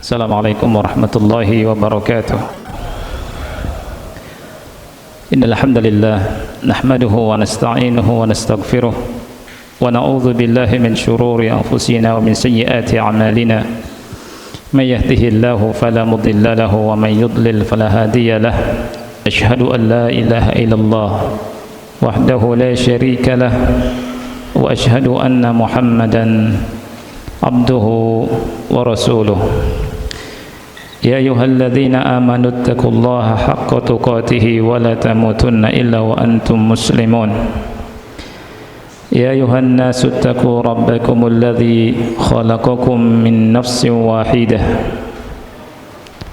Assalamualaikum warahmatullahi wabarakatuh. Innal hamdalillah nahmaduhu wa nasta'inuhu wa nastaghfiruh wa na'udzu billahi min shururi anfusina wa min sayyiati a'malina. May yahdihillahu fala mudilla lahu wa may yudlil fala hadiya lahu. Asyhadu an la ilaha illallah wahdahu la syarika lah wa asyhadu anna Muhammadan abduhu wa rasuluh. Ya ayyuhalladzina amanu taqullaha haqqa tuqatih wa la tamutunna illa wa antum muslimun. Ya ayyuhan nasu taqu rabbakumul ladzi khalaqakum min nafsin wahidah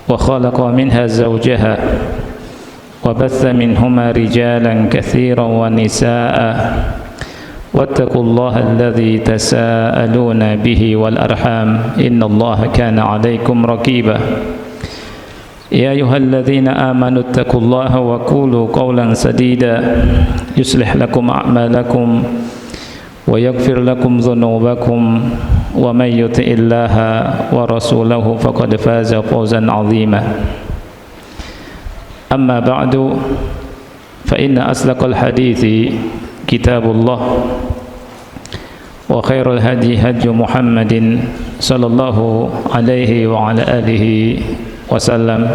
wa khalaqa minha zawjaha wa batha minhuma rijalan katsiran wa nisaa'a wattaqullaha alladzi tasaaluna bihi wal arham innallaha kana 'alaikum raqiba. Ya ayyuhalladzina amanu taqullaha wa qulu qawlan sadida yuslih lakum a'malakum wa yaghfir lakum dhunubakum wa may yuti'illaha wa rasulahu faqad faza fawzan 'azima. Amma ba'du fa inna asdaqal hadithi kitabullah wa khairul hadi hadi Muhammadin sallallahu alaihi wa ala alihi wasallam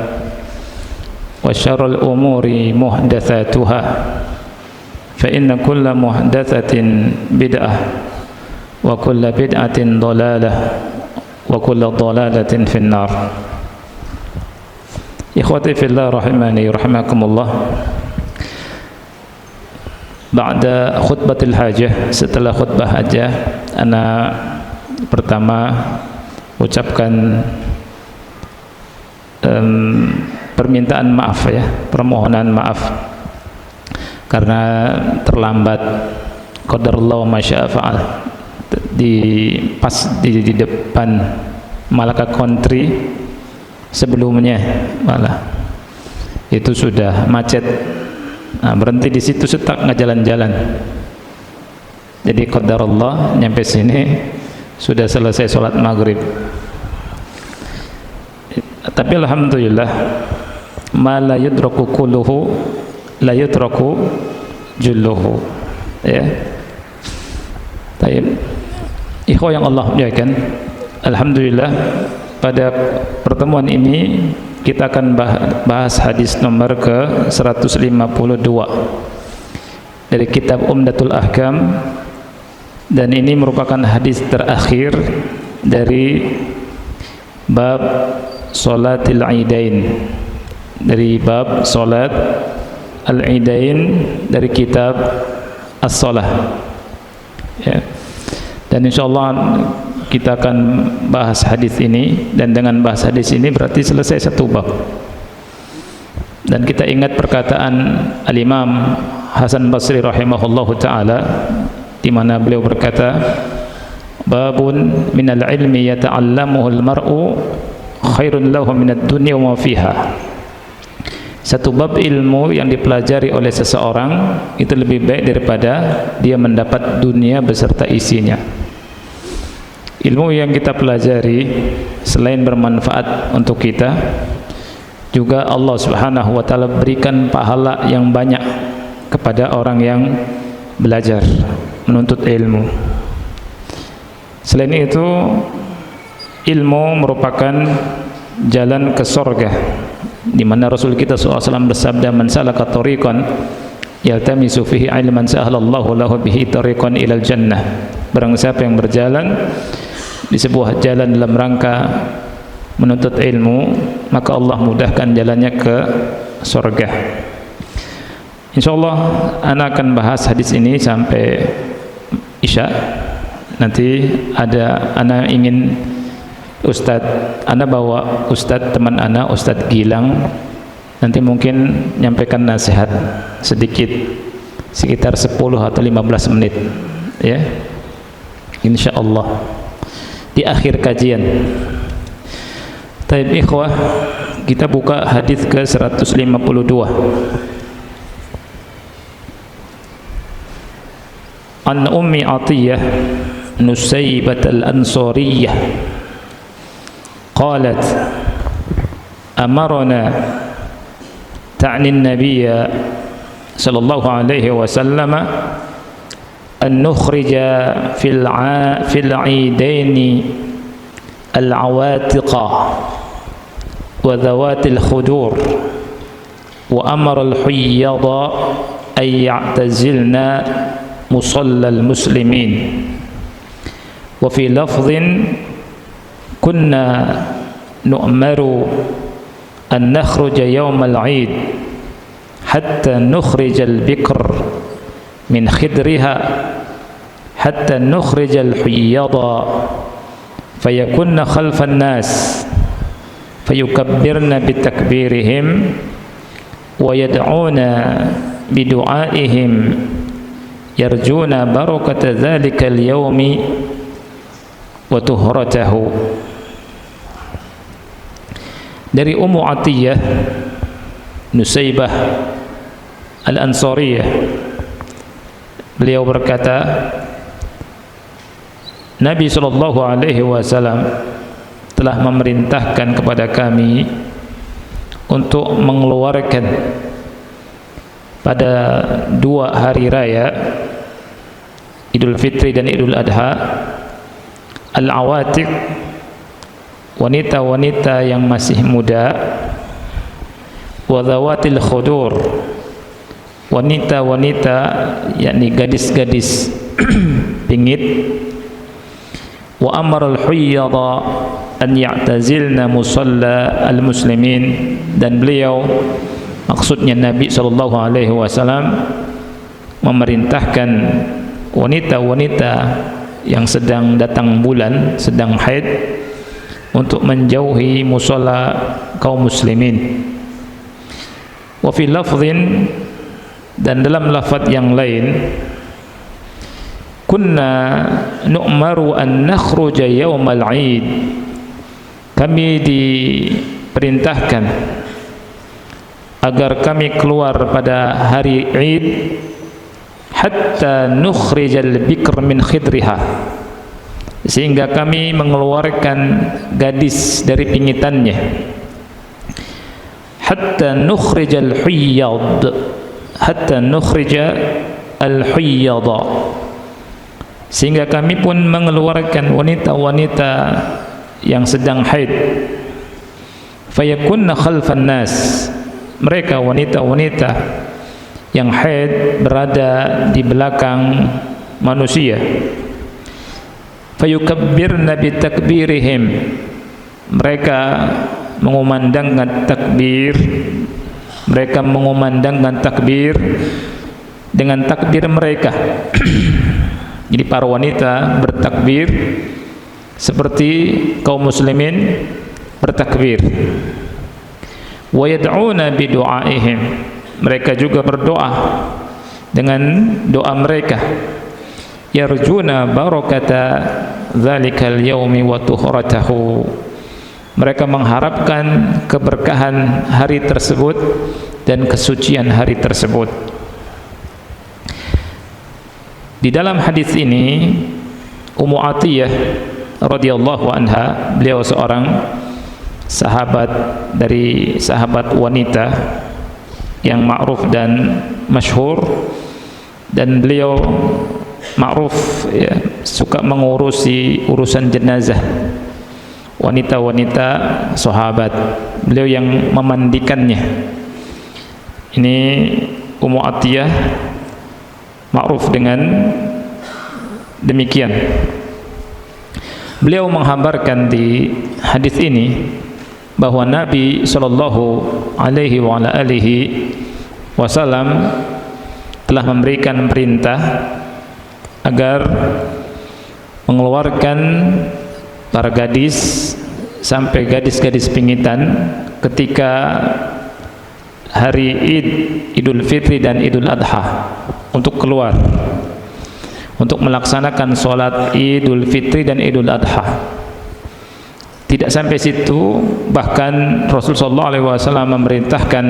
wa syarrul umuri muhdatsatuha fa inna kulla muhdatsatin bid'ah wa kulla bid'atin dhalalah wa kulla dhalalatin finnar. Ikhwati fillah rahimani rahimakumullah. Ba'da khutbatil hajah, setelah khutbah hajah, ana pertama ucapkan permintaan maaf ya, permohonan maaf karena terlambat. Qadarullah ma syaa fa'al. Pas di depan Malaka Country sebelumnya malah itu sudah macet. Nah, berhenti di situ setak nggak jalan-jalan. Jadi qadarullah nyampe sini sudah selesai sholat maghrib. Tapi alhamdulillah ma la yudraku kulluhu la yudraku julluhu ya. Baik. Ikhwah yang Allah muliakan, alhamdulillah pada pertemuan ini kita akan bahas hadis nomor ke 152 dari kitab Umdatul Ahkam, dan ini merupakan hadis terakhir dari bab Salatil Aidain, dari bab Salat Al-Aidain dari kitab As-Salah ya. Dan insyaallah kita akan bahas hadis ini, dan dengan bahas hadis ini berarti selesai satu bab. Dan kita ingat perkataan Al-Imam Hasan Basri rahimahullahu taala di mana beliau berkata, babun minal ilmi yata'allamuhu al-mar'u khairun lahu minad dunya wa ma fiha. Satu bab ilmu yang dipelajari oleh seseorang itu lebih baik daripada dia mendapat dunia beserta isinya. Ilmu yang kita pelajari selain bermanfaat untuk kita, juga Allah Subhanahu wa taala berikan pahala yang banyak kepada orang yang belajar menuntut ilmu. Selain itu, ilmu merupakan jalan ke surga, di mana Rasul kita SAW bersabda, man salaka tariqan yaltamisu fihi ilman sahalallahu lahu bihi tariqan ilal jannah. Barang siapa yang berjalan di sebuah jalan dalam rangka menuntut ilmu, maka Allah mudahkan jalannya ke surga. Insyaallah ana akan bahas hadis ini sampai Isya. Nanti ana ingin ana bawa Ustadz teman ana, Ustadz Gilang, nanti mungkin nyampaikan nasihat sedikit sekitar 10 atau 15 menit ya, insyaallah di akhir kajian. Taib ikhwah, kita buka hadis ke 152. An Ummi Atiyah Nusaybat al-Ansariyah qalat amarna ta'ni an-nabiy sallallahu alaihi wasallam an nukhrija fil 'idaini al-'awatiqa wa dhawatil khudur wa amara al-huyyada ay ya'tazilna musalla al-muslimin wa fi lafdhin kunna nu'maru an nakhruja yawm al-'id hatta nukhrij al-bikr min khidriha hatta nukhrij al-huyyada fayakunna khalfa an-nas fayukabbirna bitakbirihim wa yad'una bidu'aihim yarjuna barakata dzalikal yaumi wa tuhratahu. Dari Ummu Atiyah Nusaybah Al-Ansariyah, beliau berkata, Nabi sallallahu alaihi wasallam telah memerintahkan kepada kami untuk mengeluarkan pada 2 hari raya Idul Fitri dan Idul Adha al-awatiq, wanita-wanita yang masih muda, wa dhawatil khudur, wanita-wanita yakni gadis-gadis pingit, wa amara al-huyyada an ya'tazilna musalla al-muslimin, dan beliau, maksudnya Nabi sallallahu alaihi wasallam, memerintahkan wanita-wanita yang sedang datang bulan, sedang haid, untuk menjauhi musalla kaum muslimin. Wa fi lafdhin, dan dalam lafaz yang lain, kunna nu'maru an nakhruja yaumal 'id, kami diperintahkan agar kami keluar pada hari Id hatta nukhrijal bikr min khidriha, sehingga kami mengeluarkan gadis dari pingitannya, hatta nukhrijal huyyad, hatta nukhrija al-huyyada, sehingga kami pun mengeluarkan wanita-wanita yang sedang haid, fayakunna khalfan nas, mereka wanita-wanita yang haid berada di belakang manusia, fayukabbirna bitakbirihim, mereka mengumandangkan takbir, mereka mengumandangkan takbir dengan takbir mereka. Jadi para wanita bertakbir seperti kaum muslimin bertakbir. Wa yad'una bidu'aihim, mereka juga berdoa dengan doa mereka. Yarjuna barakata dzalikal yaumi wa tuhratahu, mereka mengharapkan keberkahan hari tersebut dan kesucian hari tersebut. Di dalam hadis ini Ummu Atiyah radhiyallahu anha, beliau seorang sahabat dari sahabat wanita yang ma'ruf dan masyhur, dan beliau ma'ruf ya, suka mengurusi urusan jenazah wanita-wanita sahabat. Beliau yang memandikannya. Ini Ummu Atiyah ma'ruf dengan demikian. Beliau menghabarkan di hadis ini bahwa Nabi sallallahu alaihi wa ala alihi wasallam telah memberikan perintah agar mengeluarkan para gadis sampai gadis-gadis pingitan ketika hari Idul Fitri dan Idul Adha untuk keluar untuk melaksanakan sholat Idul Fitri dan Idul Adha. Tidak sampai situ, bahkan Rasulullah SAW memerintahkan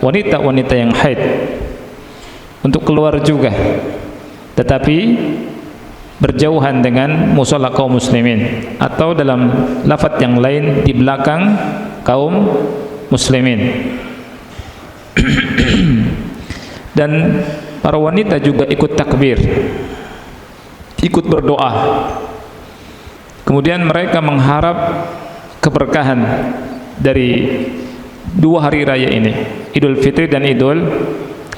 wanita-wanita yang haid untuk keluar juga. Tetapi berjauhan dengan musola kaum muslimin, atau dalam lafaz yang lain di belakang kaum muslimin. Dan para wanita juga ikut takbir, ikut berdoa. Kemudian mereka mengharap keberkahan dari dua hari raya ini, Idul Fitri dan Idul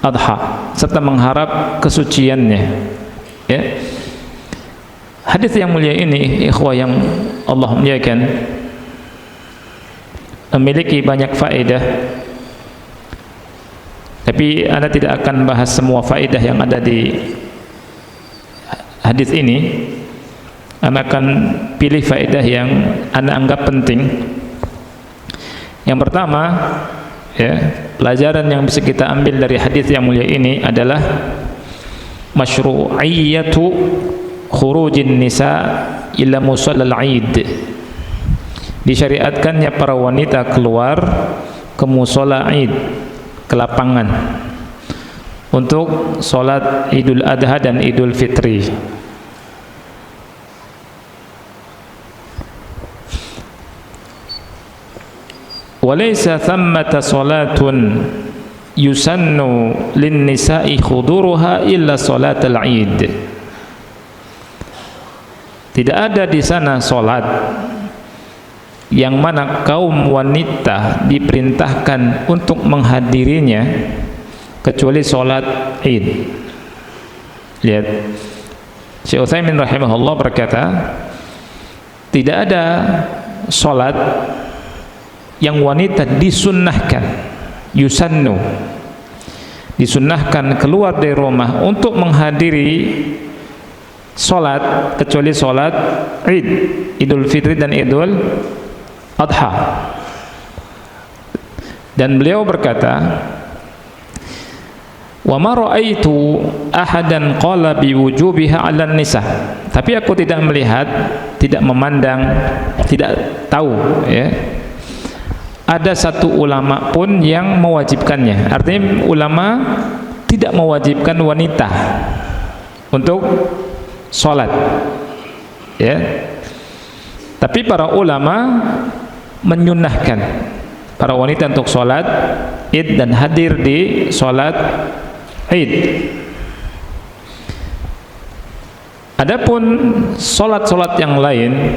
Adha, serta mengharap kesuciannya. Ya. Hadis yang mulia ini, ikhwah yang Allah muliakan, memiliki banyak faedah, tapi Anda tidak akan bahas semua faedah yang ada di hadis ini. Anda akan pilih faedah yang Anda anggap penting. Yang pertama, ya, pelajaran yang bisa kita ambil dari hadis yang mulia ini adalah masyru'iyyatu khurujin nisa ila musallal Aid. Disyariatkannya para wanita keluar ke musalla Aid, ke lapangan, untuk sholat Idul Adha dan Idul Fitri. Walaysa thammata salatun yusannu lin nisa'i khuduruha illa salatal Aid. Tidak ada di sana solat yang mana kaum wanita diperintahkan untuk menghadirinya kecuali solat Id. Lihat, Syekh Utsaimin rahimahullah berkata, tidak ada solat yang wanita disunnahkan, yusannu, disunnahkan keluar dari rumah untuk menghadiri solat kecuali solat Id, Idul Fitri dan Idul Adha. Dan beliau berkata, wa ma ra'aitu ahadan qala bi wujubiha 'alan nisa. Tapi aku tidak melihat, tidak memandang, tidak tahu, ya, ada satu ulama pun yang mewajibkannya. Artinya ulama tidak mewajibkan wanita untuk sholat, ya. Tapi para ulama menyunnahkan para wanita untuk sholat Id dan hadir di sholat Id. Adapun sholat-sholat yang lain,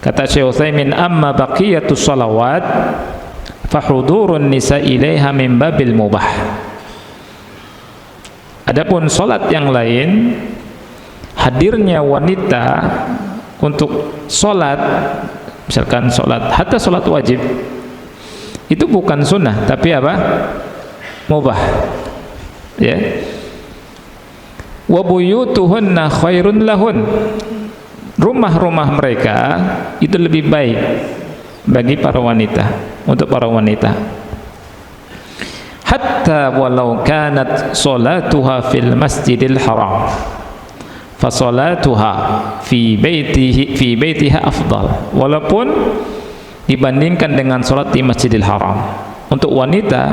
kata Syekh Utsaimin, amma baqiyatus shalawat fahudurun nisa ilaiha min babil mubah. Adapun sholat yang lain, hadirnya wanita untuk sholat, misalkan sholat, hatta sholat wajib, itu bukan sunnah, tapi apa? Mubah, ya. Wa buyutuhunna khairun lahun. Rumah-rumah mereka itu lebih baik bagi para wanita, untuk para wanita. Hatta walau kanat salatuha fil masjidil haram fa salatuha fi baitiha afdal. Walaupun dibandingkan dengan salat di Masjidil Haram, untuk wanita,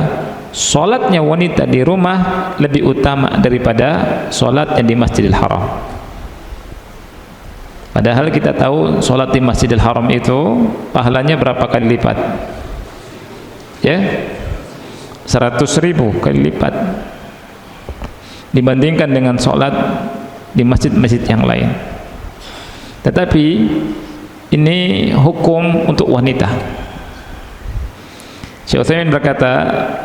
salatnya wanita di rumah lebih utama daripada salatnya di Masjidil Haram. Padahal kita tahu salat di Masjidil Haram itu pahalanya berapa kali lipat? Ya, 100.000 kali lipat dibandingkan dengan sholat di masjid-masjid yang lain. Tetapi ini hukum untuk wanita. Syekh Utsaimin berkata,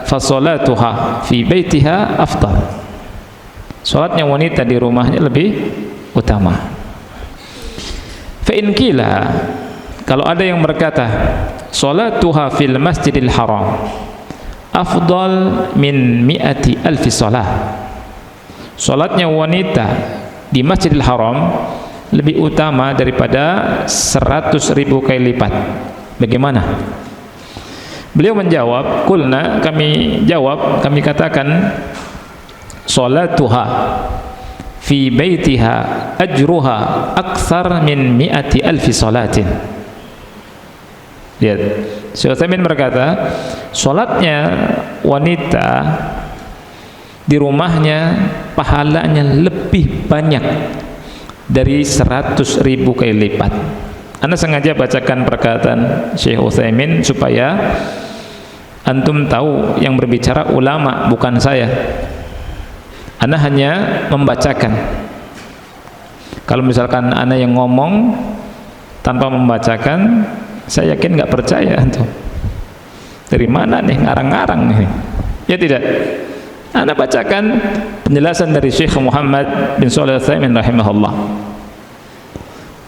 fasolatuha fi baitiha afdal. Salatnya wanita di rumahnya lebih utama. Fa in qila, kalau ada yang berkata salatuha fil masjidil haram afdal min 100,000 salah. Salatnya wanita di Masjidil Haram lebih utama daripada 100.000 kali lipat. Bagaimana? Beliau menjawab, qulna, kami jawab, kami katakan, salatuha fi baitiha ajruha aktsar min 100,000 salatin. Lihat, Syekh Utsaimin berkata, salatnya wanita di rumahnya pahalanya lebih banyak dari 100.000 kali lipat. Anda sengaja bacakan perkataan Syekh Utsaimin supaya antum tahu yang berbicara ulama, bukan saya. Anda hanya membacakan. Kalau misalkan Anda yang ngomong tanpa membacakan, saya yakin nggak percaya antum. Dari mana nih ngarang-ngarang nih? Ya tidak. Anda bacakan penjelasan dari Syekh Muhammad bin Shalih Al-Utsaimin rahimahullah.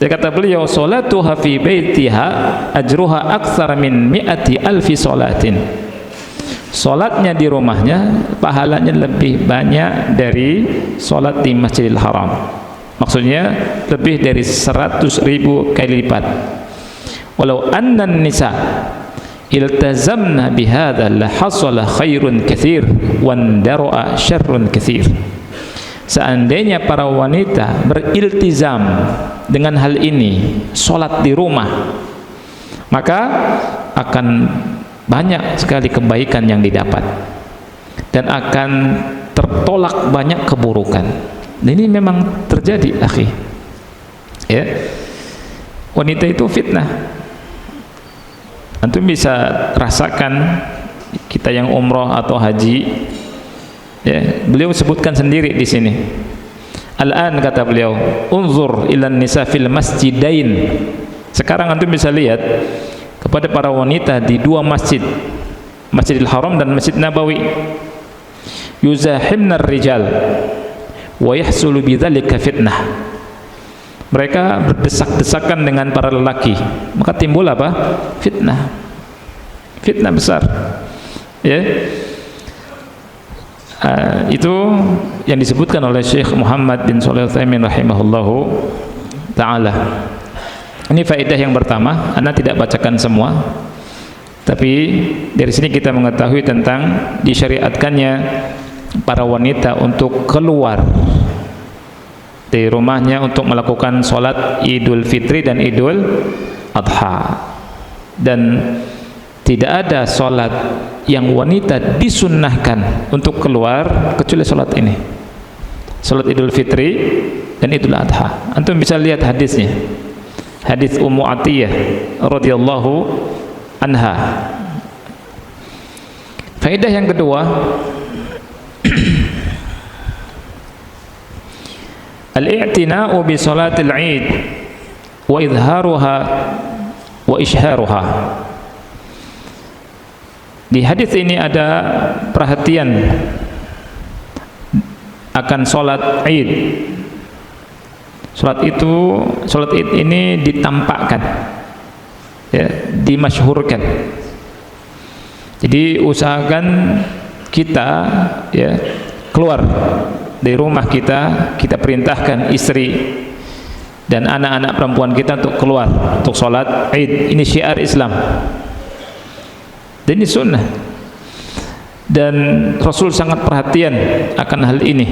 Dia kata beliau, "Salatuha fi baitiha ajruha aktsar min 100,000 salatin." Salatnya di rumahnya pahalanya lebih banyak dari salat di Masjidil Haram. Maksudnya lebih dari 100.000 kali lipat. Walau anna nisa iltazamna bihadza la hasala khairun katsir wan daraa syarrun katsir. Seandainya para wanita beriltizam dengan hal ini, sholat di rumah, maka akan banyak sekali kebaikan yang didapat dan akan tertolak banyak keburukan. Dan ini memang terjadi, akhi. Ya, wanita itu fitnah. Antum bisa rasakan, kita yang umroh atau haji. Ya, beliau sebutkan sendiri di sini. Al-an, kata beliau, unzur ilan nisa fil masjidain. Sekarang antum bisa lihat kepada para wanita di dua masjid, Masjidil Haram dan Masjid Nabawi. Yuzahimnar rijal wa yahsulu bidzalika fitnah. Mereka berdesak-desakan dengan para lelaki, maka timbul apa? Fitnah. Fitnah besar. Ya. Itu yang disebutkan oleh Syekh Muhammad bin Shalih Al-Utsaimin rahimahullahu ta'ala. Ini faedah yang pertama. Anda tidak bacakan semua, tapi dari sini kita mengetahui tentang disyariatkannya para wanita untuk keluar dari rumahnya untuk melakukan sholat Idul Fitri dan Idul Adha. Dan tidak ada sholat yang wanita disunnahkan untuk keluar kecuali sholat ini, sholat Idul Fitri dan Idul Adha. Antum bisa lihat hadisnya, hadis Ummu Atiyah radhiyallahu anha. Faedah yang kedua, al-i'tina'u bi sholatil Id wa idharuha wa isharuha. Di hadis ini ada perhatian akan sholat Id. Sholat Id ini ditampakkan, ya, dimasyhurkan. Jadi usahakan kita, ya, keluar dari rumah kita perintahkan istri dan anak-anak perempuan kita untuk keluar untuk sholat Id. Ini syiar Islam. Dan ini sunnah, dan Rasul sangat perhatian akan hal ini.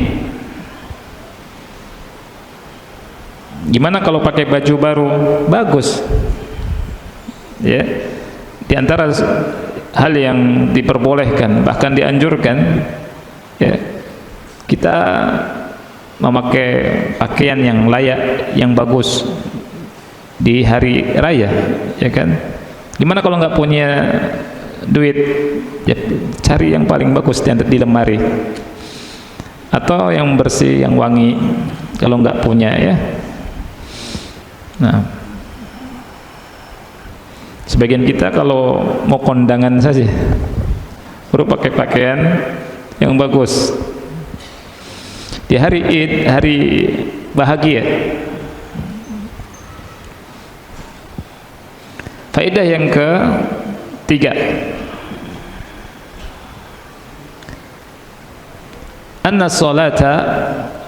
Gimana kalau pakai baju baru? Bagus, ya. Di antara hal yang diperbolehkan, bahkan dianjurkan, ya, kita memakai pakaian yang layak, yang bagus di hari raya, ya kan? Gimana kalau nggak punya duit, ya cari yang paling bagus di lemari, atau yang bersih, yang wangi kalau nggak punya, ya. Nah, sebagian kita kalau mau kondangan saja perlu pakai pakaian yang bagus di hari Id, hari bahagia. Faedah yang ketiga, anna salata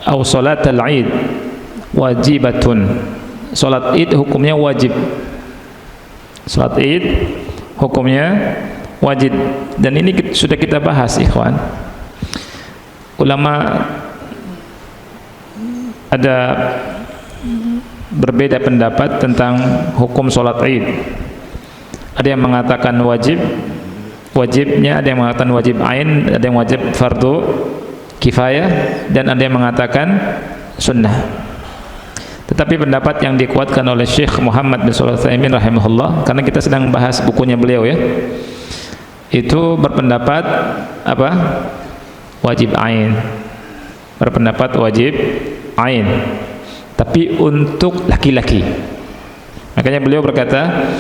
atau salatal Id wajibatun. Salat Id hukumnya wajib. Salat Id hukumnya wajib, dan ini sudah kita bahas, ikhwan. Ulama ada berbeda pendapat tentang hukum salat Id. Ada yang mengatakan wajibnya, ada yang mengatakan wajib ain, ada yang wajib fardu kifayah, dan ada yang mengatakan sunnah. Tetapi pendapat yang dikuatkan oleh Syekh Muhammad bin Shalih Al-Utsaimin rahimahullah, karena kita sedang bahas bukunya beliau ya, itu berpendapat apa? Wajib ain. Berpendapat wajib ain. Tapi untuk laki-laki. Makanya beliau berkata,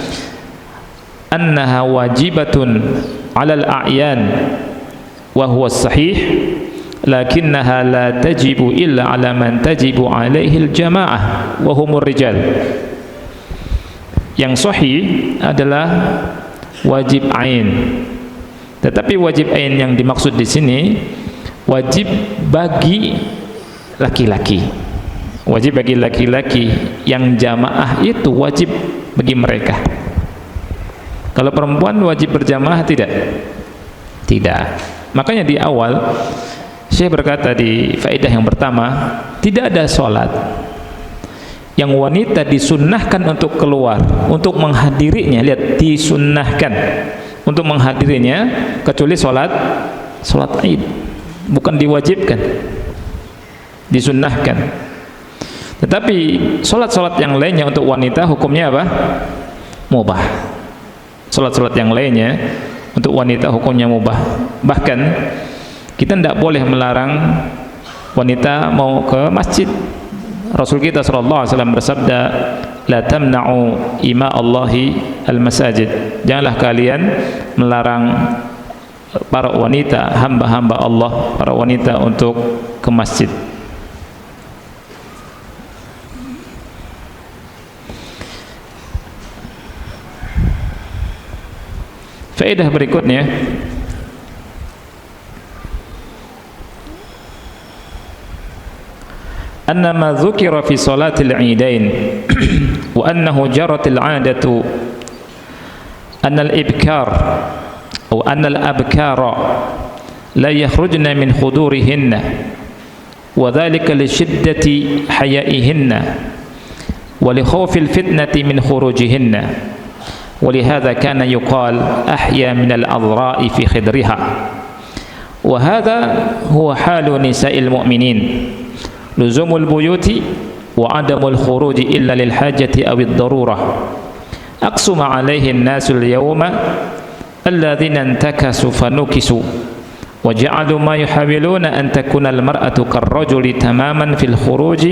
annaha wajibatun 'alal a'yan wa huwa sahih, lakinnaha la tajibu illa 'ala man tajibu 'alaihi al-jama'ah wa humur rijal. Yang sahih adalah wajib ain. Tetapi wajib ain yang dimaksud di sini wajib bagi laki-laki. Wajib bagi laki-laki, yang jamaah itu wajib bagi mereka. Kalau perempuan wajib berjamaah tidak? Tidak. Makanya di awal Syekh berkata di faedah yang pertama, tidak ada sholat yang wanita disunnahkan untuk keluar, untuk menghadirinya. Lihat, disunnahkan untuk menghadirinya kecuali sholat Id. Bukan diwajibkan, disunnahkan. Tetapi sholat-sholat yang lainnya untuk wanita hukumnya apa? Mubah. Sholat-sholat yang lainnya untuk wanita hukumnya mubah. Bahkan kita tidak boleh melarang wanita mau ke masjid. Rasul kita sallallahu alaihi wasallam bersabda, la tamna'u ima Allahi al-masajid. Janganlah kalian melarang para wanita, hamba-hamba Allah, para wanita untuk ke masjid. Faedah berikutnya, anna ma dzukira fi salatil idain wa annahu jaratil 'adatu anna al-ibkar aw anna al-abkara la yakhrujna min khudurihinna wa dhalika li shiddati haya'ihinna wa li khawfil fitnati min khurujihinna. ولهذا كان يقال أحيا من الأضراء في خدرها وهذا هو حال نساء المؤمنين لزوم البيوت وعدم الخروج إلا للحاجة أو الضرورة أقسم عليه الناس اليوم الذين انتكسوا فنكسوا وجعلوا ما يحاولون أن تكون المرأة كالرجل تماما في الخروج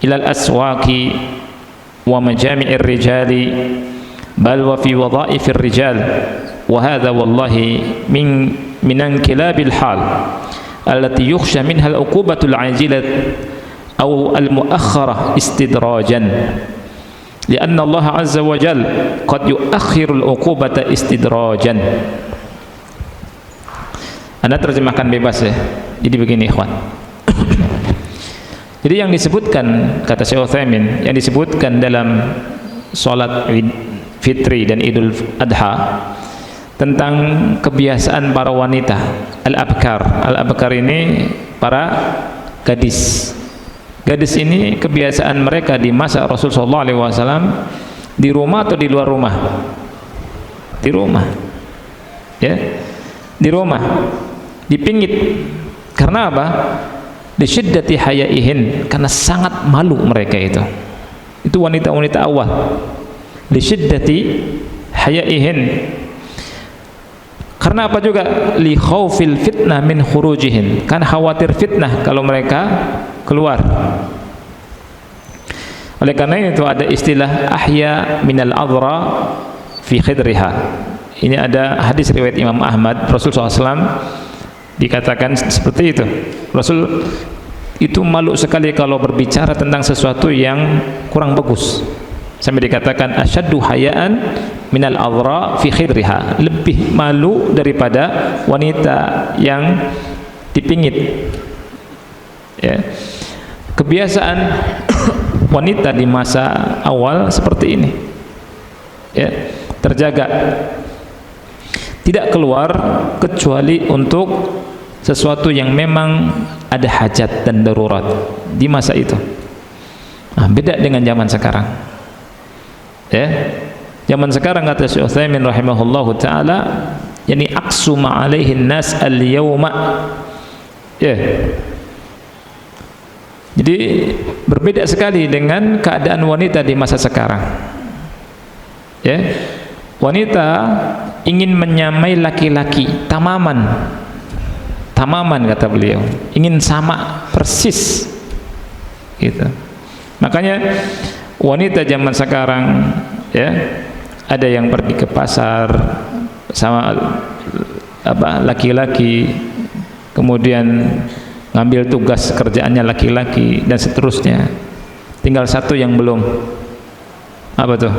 إلى الأسواق ومجامع الرجال بل وفي وظائف الرجال وهذا والله من انقلاب الحال التي يخشى منها العقوبة العاجلة أو المؤخرة استدراجا لأن الله عز وجل قد يؤخر العقوبة استدراجا. Anda terjemahkan bebas ya. Jadi begini ikhwan. Jadi yang disebutkan, kata Syekh Utsaimin, yang disebutkan dalam salat Fitri dan Idul Adha tentang kebiasaan para wanita al-abkar. Al-abkar ini para gadis. Gadis ini kebiasaan mereka di masa Rasul sallallahu alaihi wasallam di rumah atau di luar rumah? Di rumah. Ya. Di rumah. Dipingit. Karena apa? Di syiddati haya'ihin, karena sangat malu mereka itu. Itu wanita-wanita awal. Li syiddati haya'ihin, karena apa juga? Li khaufil fitnah min khurujihin, kan khawatir fitnah kalau mereka keluar. Oleh karena itu ada istilah ahya minal adra fi khidriha. Ini ada hadis riwayat Imam Ahmad, Rasul SAW dikatakan seperti itu. Rasul itu malu sekali kalau berbicara tentang sesuatu yang kurang bagus, sampai dikatakan asyaddu hayaan minal adra fi khidriha, lebih malu daripada wanita yang dipingit. Ya. Kebiasaan wanita di masa awal seperti ini, ya, terjaga, tidak keluar kecuali untuk sesuatu yang memang ada hajat dan darurat di masa itu. Nah, beda dengan zaman sekarang. Ya, zaman sekarang kata Syekh Utsaimin rahimahullahu taala, yani aqsuma alaihin nas al-yauma, Ya. Jadi berbeda sekali dengan keadaan wanita di masa sekarang. Ya. Wanita ingin menyamai laki-laki, tamaman kata beliau, ingin sama persis gitu. Makanya wanita zaman sekarang, ya, ada yang pergi ke pasar sama laki-laki, kemudian ngambil tugas kerjaannya laki-laki dan seterusnya. Tinggal satu yang belum, apa tuh?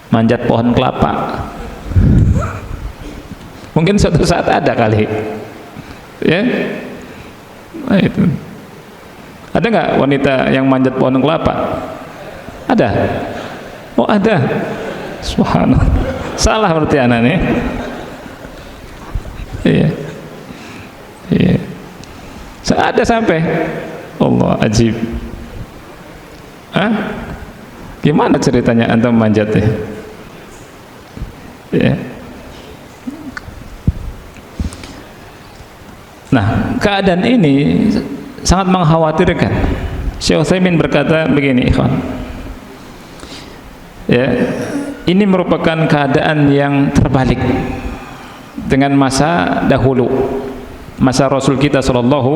Manjat pohon kelapa. Mungkin suatu saat ada kali, ya. Nah, itu. Ada nggak wanita yang manjat pohon kelapa? Ada. Oh, ada. Subhanallah. Salah berarti anak nih. Iya. Iya. Ada sampai. Allah, ajib. Hah? Gimana ceritanya antum manjatnya? Ya. Nah, keadaan ini sangat mengkhawatirkan. Syekh Utsaimin berkata begini, ikhwan. Ya, ini merupakan keadaan yang terbalik dengan masa dahulu, masa Rasul kita sallallahu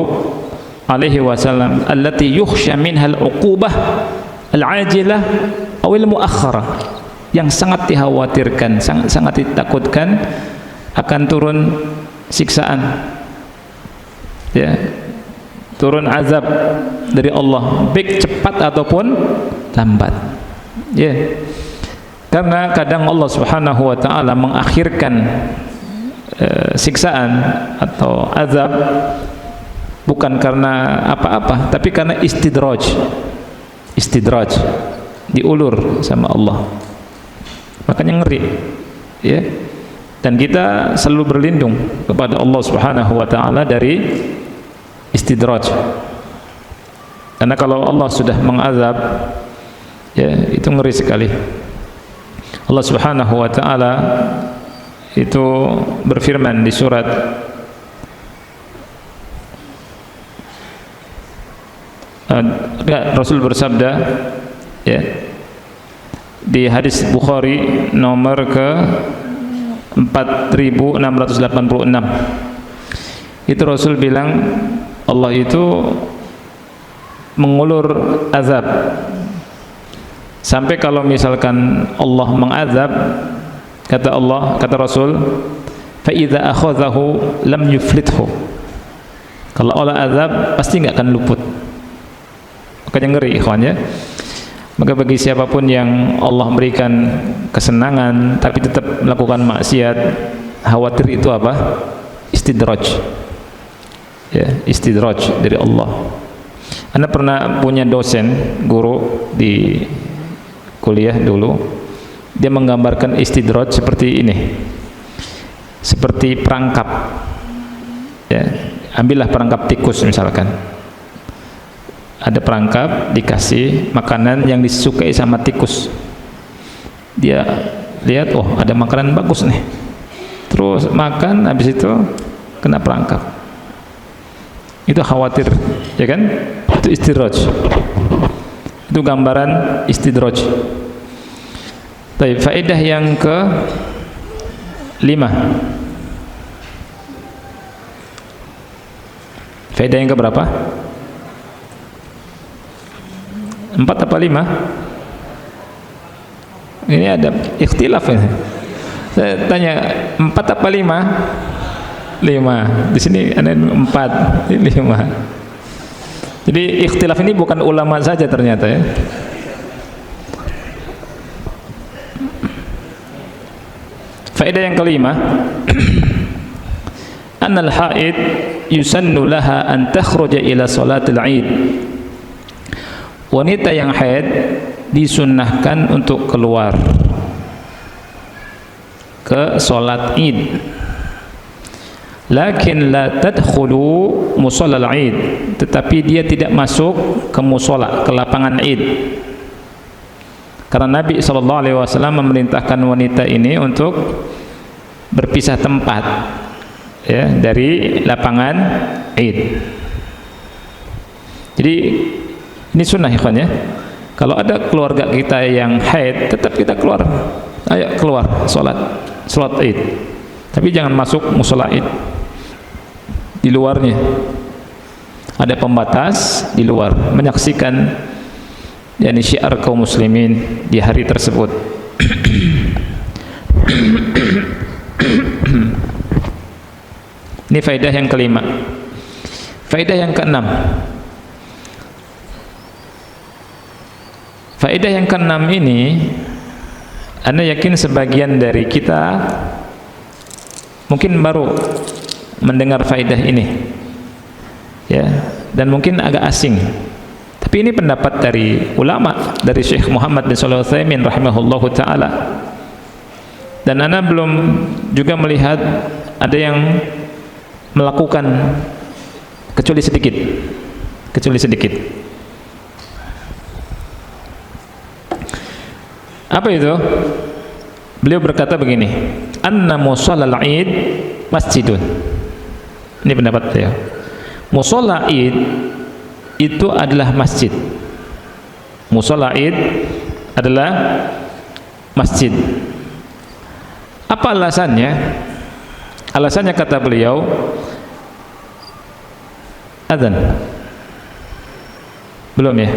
alaihi wasallam, allati yukhsha minha al-uqubah al-ajilah aw al-muakhkharah, yang sangat dikhawatirkan, sangat ditakutkan akan turun siksaan, ya, turun azab dari Allah, baik cepat ataupun lambat, ya. Karena kadang Allah Subhanahu wa taala mengakhirkan siksaan atau azab bukan karena apa-apa, tapi karena istidraj, diulur sama Allah. Makanya ngeri, ya. Dan kita selalu berlindung kepada Allah Subhanahu wa taala dari istidraj. Karena kalau Allah sudah mengazab, ya, itu ngeri sekali. Allah Subhanahu wa taala itu berfirman di surat Rasul bersabda, ya, di hadis Bukhari nomor ke 4686, itu Rasul bilang Allah itu mengulur azab sampai kalau misalkan Allah mengazab, kata Allah, kata Rasul, fa idza akhadhahu lam yuflithu, kalau Allah azab pasti nggak akan luput. Makanya ngeri, ikhwan, ya. Maka bagi siapapun yang Allah berikan kesenangan tapi tetap melakukan maksiat, khawatir itu apa? Istidraj, ya, istidraj dari Allah. Anda pernah punya dosen, guru di kuliah dulu, dia menggambarkan istidraj seperti ini, seperti perangkap, ya. Ambillah perangkap tikus misalkan, ada perangkap, dikasih makanan yang disukai sama tikus, dia lihat, oh ada makanan bagus nih, terus makan, habis itu kena perangkap. Itu khawatir, ya kan? Itu istidraj, itu gambaran istidraj. Baik, faedah yang ke 5. Faedah yang ke berapa? 4 apa 5? Ini ada ikhtilaf ini. Saya tanya 4 apa 5? 5. Di sini ada 4, 5. Jadi ikhtilaf ini bukan ulama saja ternyata, ya. Faedah yang kelima, annal haid yusannu laha an takhruja ila salatil Id. Wanita yang haid disunnahkan untuk keluar ke salat Id. Lakin la tadkhulu musallal Id, tetapi dia tidak masuk ke musalla, ke lapangan Id. Karena Nabi SAW memerintahkan wanita ini untuk berpisah tempat, ya, dari lapangan Id. Jadi ini sunnah ikhwan ya. Kalau ada keluarga kita yang haid, tetap kita keluar. Ayo keluar salat Id. Tapi jangan masuk musala Id. Di luarnya ada pembatas, di luar menyaksikan yakni syiar kaum muslimin di hari tersebut. Ini faedah yang kelima. Faedah yang keenam. Faedah yang keenam ini, Anda yakin sebagian dari kita mungkin baru mendengar faedah ini, ya, dan mungkin agak asing. Tapi ini pendapat dari ulama, dari Syekh Muhammad bin Shalih Al-Utsaimin rahimahullahu taala. Dan Anda belum juga melihat ada yang melakukan kecuali sedikit. Apa itu? Beliau berkata begini, anna musallal Id masjidun. Ini pendapat beliau. Musalla Id itu adalah masjid. Musalla Id adalah masjid. Apa alasannya? Alasannya kata beliau, adzan. Belum ya?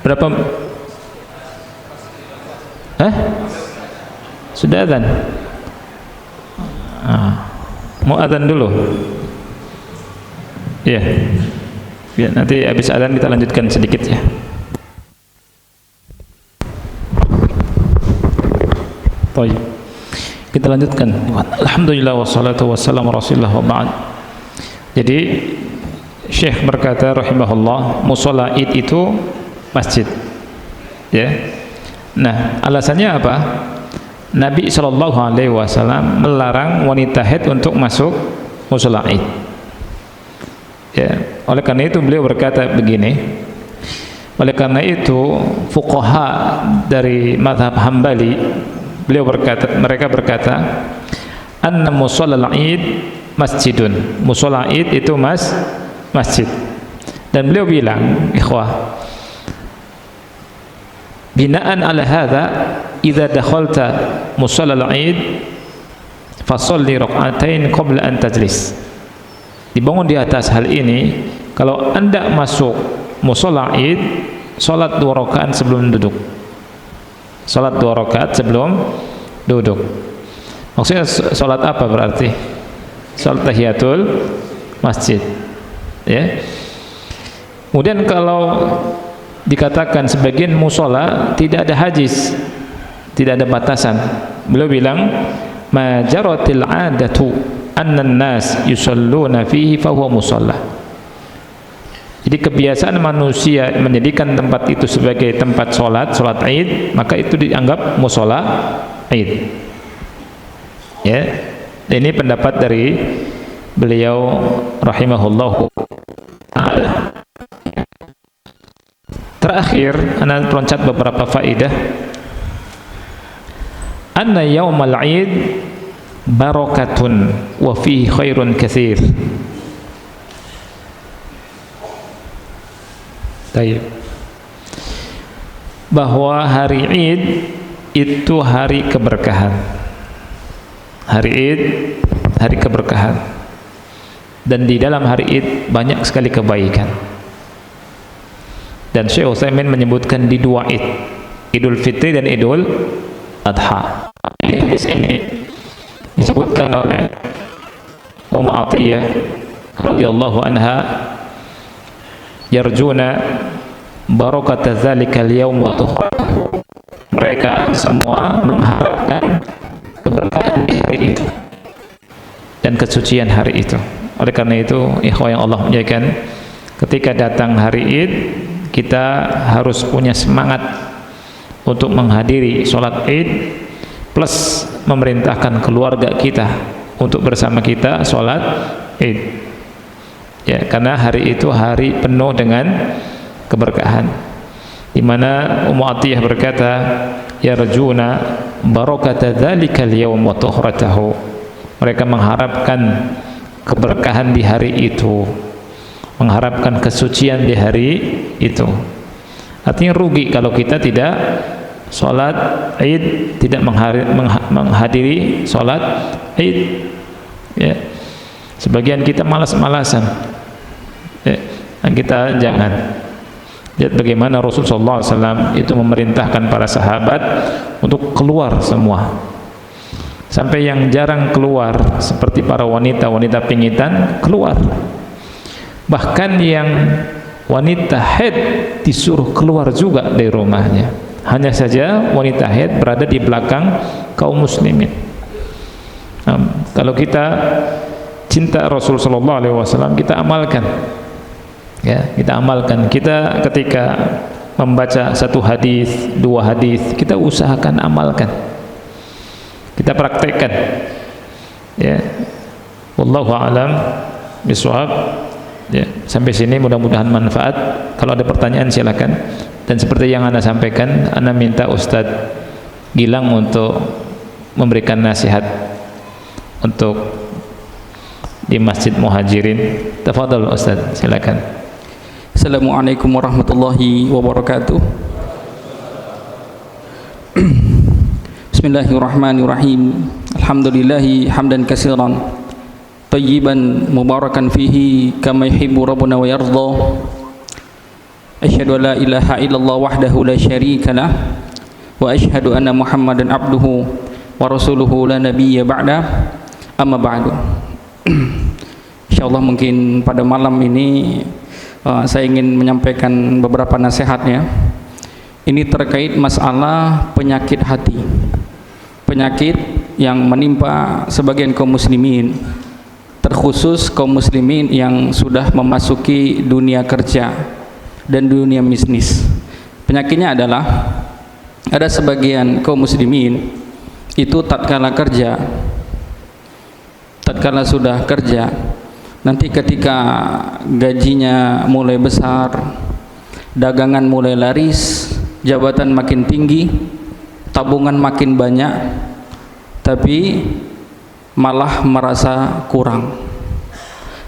Berapa? Sudah adzan? Mau adzan dulu? Ya. Biar nanti habis adzan kita lanjutkan sedikit ya. Baik. Kita lanjutkan. Alhamdulillah wassalatu wassalamu Rasulullah wa ba'd. Jadi Syekh berkata rahimahullah, musalla Id itu masjid. Ya. Nah, alasannya apa? Nabi SAW melarang wanita haid untuk masuk musalla Id. Ya, oleh karena itu beliau berkata begini. Oleh karena itu fuqaha dari mazhab Hambali mereka berkata anna musallal Id masjidun. Musalla Id itu masjid. Dan beliau bilang, ikhwah, binaan ala hadza idza dakhalta musallal Id fasalli rak'atain qabla an tajlis. Dibangun di atas hal ini, kalau Anda masuk musalla Id, salat 2 rakaat sebelum duduk. Salat 2 rakaat sebelum duduk. Maksudnya salat apa berarti? Salat tahiyatul masjid. Ya. Kemudian kalau dikatakan sebagian musola tidak ada hajiz, tidak ada batasan. Beliau bilang majaratil adatu annan nas yusalluna fihi fahuwa musalla. Jadi kebiasaan manusia menjadikan tempat itu sebagai tempat salat Id, maka itu dianggap musalla Id. Ya. Ini pendapat dari beliau rahimahullahu ta'ala. Terakhir, ana loncat beberapa faedah. Anna yaumal Id barakatun wa fihi khairun katsir. Baik. Bahwa hari Id itu hari keberkahan. Hari Id hari keberkahan. Dan di dalam hari Id banyak sekali kebaikan. Dan Syekh Utsaimin menyebutkan di 2 Id, Idul Fitri dan Idul Adha. Di sini disebutkan oleh Atiyah radhiyallahu anha, yarjuna barakata dzalikal yaum wa tukhrahu. Mereka semua mengharapkan keberkahan di hari itu dan kesucian hari itu. Oleh karena itu, ikhwah yang Allah muliakan, ketika datang hari Id, kita harus punya semangat untuk menghadiri sholat Id, plus memerintahkan keluarga kita untuk bersama kita sholat Id. Ya, karena hari itu hari penuh dengan keberkahan, di mana Ummu Atiyah berkata, yarjuna barakata dzalikal yaum wa tuhratahu. Mereka mengharapkan keberkahan di hari itu, mengharapkan kesucian di hari itu. Artinya rugi kalau kita tidak sholat Id, tidak menghadiri sholat Id, ya. Sebagian kita malas-malasan, ya. Kita jangan. Lihat bagaimana Rasulullah SAW itu memerintahkan para sahabat untuk keluar semua, sampai yang jarang keluar seperti para wanita-wanita pingitan keluar, bahkan yang wanita haid disuruh keluar juga dari rumahnya. Hanya saja wanita haid berada di belakang kaum muslimin. Kalau kita cinta Rasul sallallahu alaihi wasallam, kita amalkan. Ya, kita amalkan. Kita ketika membaca satu hadis, dua hadis, kita usahakan amalkan. Kita praktekkan. Ya. Wallahu a'lam bishawab. Ya, sampai sini mudah-mudahan manfaat. Kalau ada pertanyaan silakan. Dan seperti yang Anda sampaikan, Anda minta Ustadz Gilang untuk memberikan nasihat untuk di Masjid Muhajirin. Tafadhal Ustadz, silakan. Assalamualaikum warahmatullahi wabarakatuh. Bismillahirrahmanirrahim. Alhamdulillahi hamdan katsiran tayyiban mubarakan fihi kama yuhibbu rabbuna wa yardha. Asyhadu an la ilaha illallah wahdahu la syarika lah wa asyhadu anna Muhammadan abduhu wa rasuluhu la nabiyya ba'da. Amma ba'du. Insyaallah mungkin pada malam ini saya ingin menyampaikan beberapa nasihatnya. Ini terkait masalah penyakit hati, penyakit yang menimpa sebagian kaum muslimin, terkhusus kaum muslimin yang sudah memasuki dunia kerja dan dunia bisnis. Penyakitnya adalah ada sebagian kaum muslimin itu tatkala kerja, tatkala sudah kerja, nanti ketika gajinya mulai besar, dagangan mulai laris, jabatan makin tinggi, tabungan makin banyak, tapi malah merasa kurang.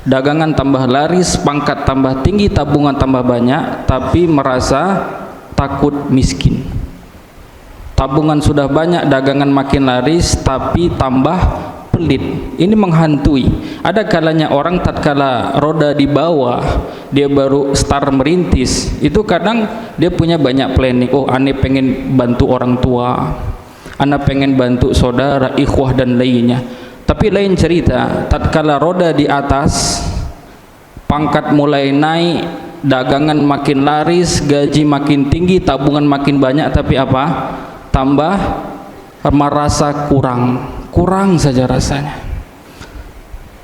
Dagangan tambah laris, pangkat tambah tinggi, tabungan tambah banyak, tapi merasa takut miskin. Tabungan sudah banyak, dagangan makin laris, tapi tambah pelit. Ini menghantui. Ada kalanya orang tatkala roda di bawah, dia baru start merintis, itu kadang dia punya banyak planning. Oh, ane pengen bantu orang tua, ane pengen bantu saudara, ikhwah dan lainnya. Tapi lain cerita, tatkala roda di atas, pangkat mulai naik, dagangan makin laris, gaji makin tinggi, tabungan makin banyak, tapi apa? Tambah merasa kurang saja rasanya.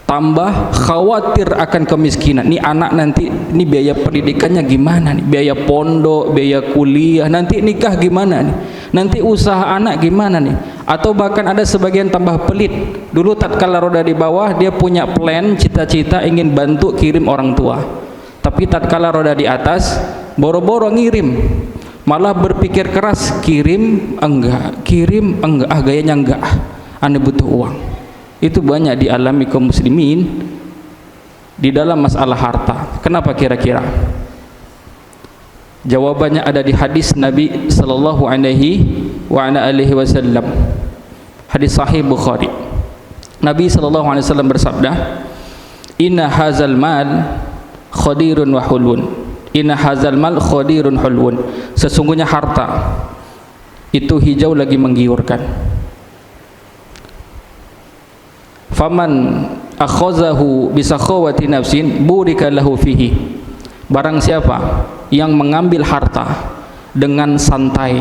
Tambah khawatir akan kemiskinan. Ini anak nanti, ini biaya pendidikannya gimana nih? Biaya pondok, biaya kuliah, nanti nikah gimana nih? Nanti usaha anak gimana nih? Atau bahkan ada sebagian tambah pelit. Dulu tatkala roda di bawah, dia punya plan, cita-cita ingin bantu kirim orang tua. Tapi tatkala roda di atas, boro-boro ngirim. Malah berpikir keras, kirim enggak, gayanya enggak. Ane butuh uang. Itu banyak dialami kaum muslimin di dalam masalah harta. Kenapa kira-kira? Jawabannya ada di hadis Nabi sallallahu alaihi wasallam. Hadis sahih Bukhari. Nabi sallallahu alaihi wasallam bersabda, "Inna hazal mal khadirun wa hulun." Inna hazal mal khadirun hulun. Sesungguhnya harta itu hijau lagi menggiurkan. Faman akhazahu bisakhawati nafsin burika lahu fihi. Barang siapa yang mengambil harta dengan santai,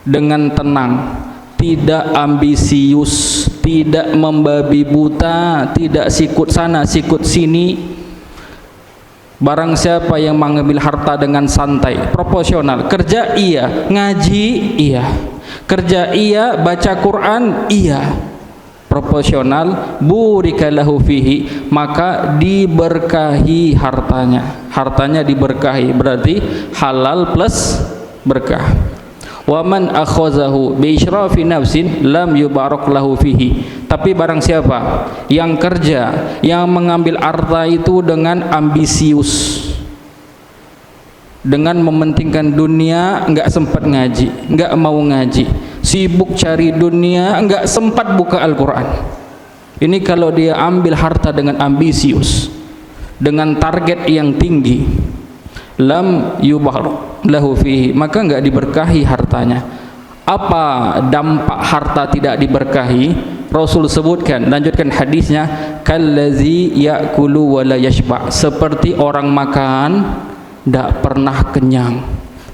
dengan tenang, tidak ambisius, tidak membabi buta, tidak sikut sana sikut sini. Barang siapa yang mengambil harta dengan santai, proporsional, kerja iya, ngaji iya, kerja iya, baca Quran iya, proporsional, burika lahu fihi, maka diberkahi hartanya. Hartanya diberkahi, berarti halal plus berkah. Wa man akhazahu bi israfi nafsin lam yubarak lahu fihi. Tapi barang siapa yang kerja, yang mengambil harta itu dengan ambisius, dengan mementingkan dunia, enggak sempat ngaji, enggak mau ngaji, sibuk cari dunia, enggak sempat buka Al-Quran. Ini kalau dia ambil harta dengan ambisius, dengan target yang tinggi, lam yubarak lahu fihi, maka enggak diberkahi hartanya. Apa dampak harta tidak diberkahi? Rasul sebutkan, lanjutkan hadisnya, kallazi ya'kulu wa la yashba, seperti orang makan tidak pernah kenyang.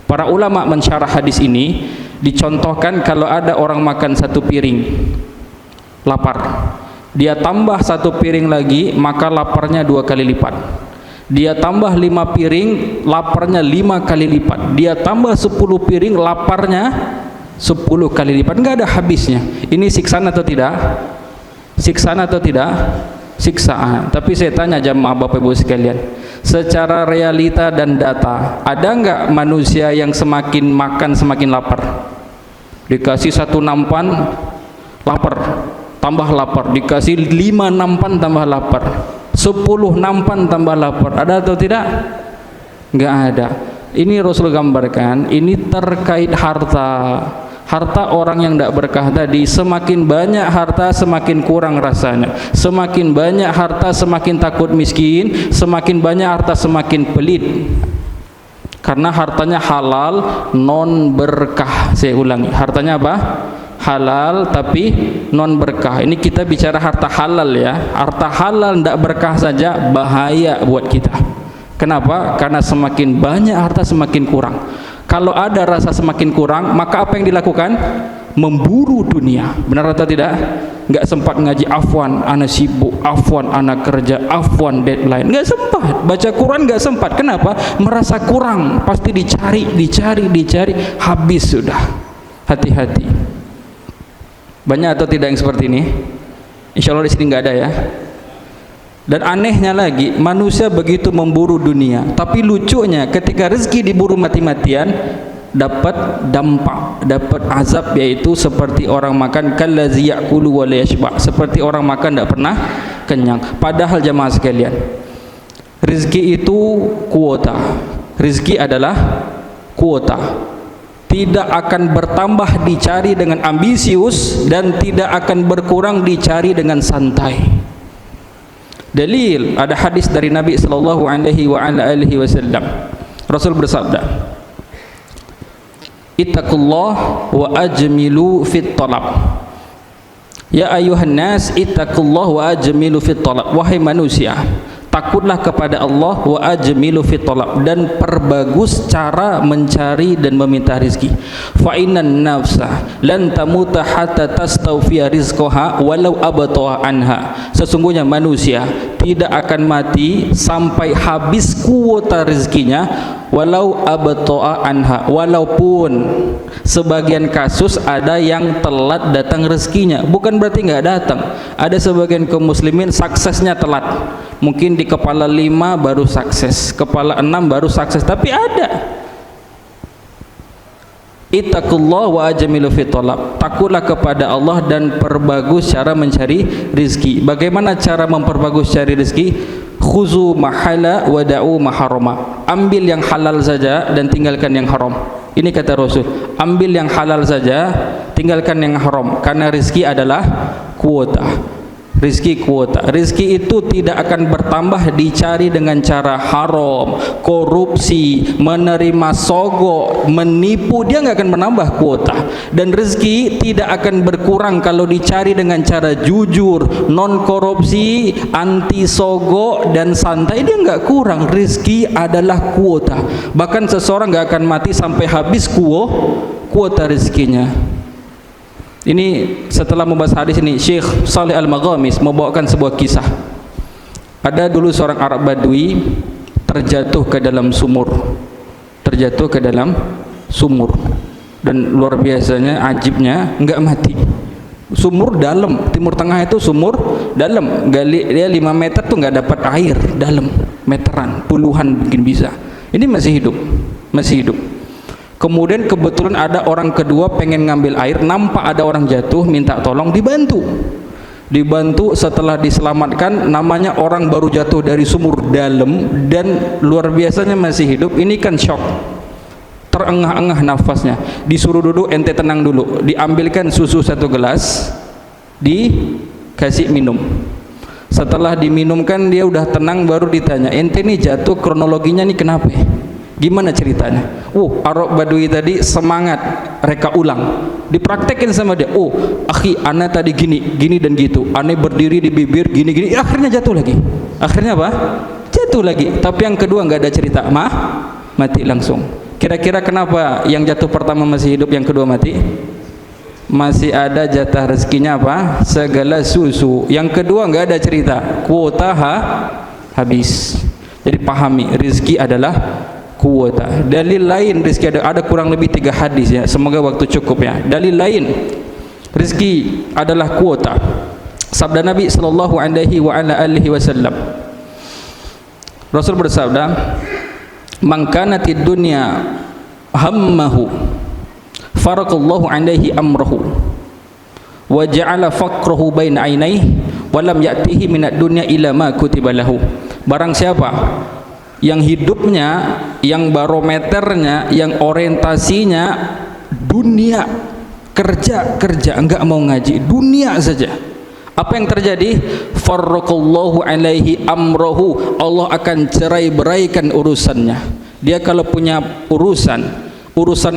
Para ulama mensyarah hadis ini dicontohkan kalau ada orang makan satu piring, lapar, dia tambah satu piring lagi, maka laparnya 2 kali lipat. Dia tambah 5 piring, laparnya 5 kali lipat. Dia tambah 10 piring, laparnya 10 kali lipat. Enggak ada habisnya. Ini siksaan atau tidak? Siksaan atau tidak? Siksaan. Tapi saya tanya jamaah Bapak Ibu sekalian, secara realita dan data, ada enggak manusia yang semakin makan semakin lapar? Dikasih 1 nampan lapar, tambah lapar. Dikasih 5 nampan tambah lapar, 10 nampan tambah lapar. Ada atau tidak? Enggak ada. Ini Rasul gambarkan, ini terkait harta. Harta orang yang tidak berkah tadi, semakin banyak harta semakin kurang rasanya, semakin banyak harta semakin takut miskin, semakin banyak harta semakin pelit. Karena hartanya halal non berkah. Saya ulangi, hartanya apa? Halal tapi non berkah. Ini kita bicara harta halal ya. Harta halal tidak berkah saja bahaya buat kita. Kenapa? Karena semakin banyak harta semakin kurang. Kalau ada rasa semakin kurang, maka apa yang dilakukan? Memburu dunia. Benar atau tidak? Enggak sempat ngaji, afwan, anak sibuk, afwan, anak kerja, afwan, deadline. Enggak sempat. Baca Quran enggak sempat. Kenapa? Merasa kurang. Pasti dicari, habis sudah. Hati-hati. Banyak atau tidak yang seperti ini? Insya Allah di sini enggak ada ya. Dan anehnya lagi, manusia begitu memburu dunia, tapi lucunya ketika rezeki diburu mati-matian, dapat dampak, dapat azab, yaitu seperti orang makan kallazi ya'kulu wa la yashba, seperti orang makan tidak pernah kenyang. Padahal jemaah sekalian, rezeki itu kuota. Rezeki adalah kuota. Tidak akan bertambah dicari dengan ambisius dan tidak akan berkurang dicari dengan santai. Dalil, ada hadis dari Nabi sallallahu alaihi wasallam. Rasul bersabda, ittaqullah wa ajmilu fit talab. Ya ayuhan nas, ittaqullah wa ajmilu fit talab. Wahai manusia, takutlah kepada Allah, wa ajmilu fit talab, dan perbagus cara mencari dan meminta rezeki. Fa innan nafsa lan tamuta hatta tastawfiya rizqaha walau abta'a anha. Sesungguhnya manusia tidak akan mati sampai habis kuota rezekinya, walau abta'a anha, walaupun sebagian kasus ada yang telat datang rezekinya. Bukan berarti nggak datang. Ada sebagian kaum muslimin suksesnya telat. Mungkin di kepala 5 baru sukses, kepala 6 baru sukses, tapi ada. Ittaqullah wa ajmilu fit talab. Takutlah kepada Allah dan perbagus cara mencari rezeki. Bagaimana cara memperbagus cari rezeki? Khuzu mahala wa da'u maharama. Ambil yang halal saja dan tinggalkan yang haram. Ini kata Rasul. Ambil yang halal saja, tinggalkan yang haram. Karena rezeki adalah kuota. Rizki kuota. Rizki itu tidak akan bertambah dicari dengan cara haram, korupsi, menerima sogok, menipu. Dia nggak akan menambah kuota. Dan rizki tidak akan berkurang kalau dicari dengan cara jujur, non korupsi, anti sogok dan santai. Dia nggak kurang. Rizki adalah kuota. Bahkan seseorang nggak akan mati sampai habis kuota rizkinya. Ini setelah membahas hadis ini, Syekh Saleh Al-Maghamis membawakan sebuah kisah. Ada dulu seorang Arab Badui terjatuh ke dalam sumur. Dan luar biasanya, ajibnya, enggak mati. Sumur dalam, Timur Tengah itu sumur dalam. Gali dia 5 meter tuh enggak dapat air, dalam, meteran, puluhan mungkin bisa. Ini masih hidup. Kemudian kebetulan ada orang kedua pengen ngambil air, nampak ada orang jatuh, minta tolong, dibantu. Setelah diselamatkan, namanya orang baru jatuh dari sumur dalam dan luar biasanya masih hidup. Ini kan shock, terengah-engah nafasnya, disuruh duduk, ente tenang dulu, diambilkan susu 1 gelas, dikasih minum. Setelah diminumkan dia udah tenang, baru ditanya, ente nih jatuh kronologinya nih kenapa? Gimana ceritanya? Arab Badui tadi semangat, reka ulang, dipraktekin sama dia. Akhi, ana tadi gini dan gitu, ana berdiri di bibir gini, akhirnya jatuh lagi. Akhirnya apa? Jatuh lagi. Tapi yang kedua nggak ada cerita, mati langsung. Kira-kira kenapa yang jatuh pertama masih hidup, yang kedua mati? Masih ada jatah rezekinya apa? Segala susu. Yang kedua nggak ada cerita, kuota habis. Jadi pahami, rezeki adalah kuota. Dalil lain rezeki ada kurang lebih 3 hadis ya. Semoga waktu cukup ya. Dalil lain rezeki adalah kuota. Sabda Nabi sallallahu alaihi wasallam. Rasul bersabda, "Man kanatid dunya hammahu faraqallahu alaihi amrahu wa ja'ala faqrahu baina ainaihi wa lam ya'tihi minad dunya illa ma kutiba lahu." Barang siapa yang hidupnya, yang barometernya, yang orientasinya dunia, kerja, enggak mau ngaji, dunia saja, apa yang terjadi? Farraqallahu alaihi amrohu, Allah akan cerai-beraikan urusannya. Dia kalau punya urusan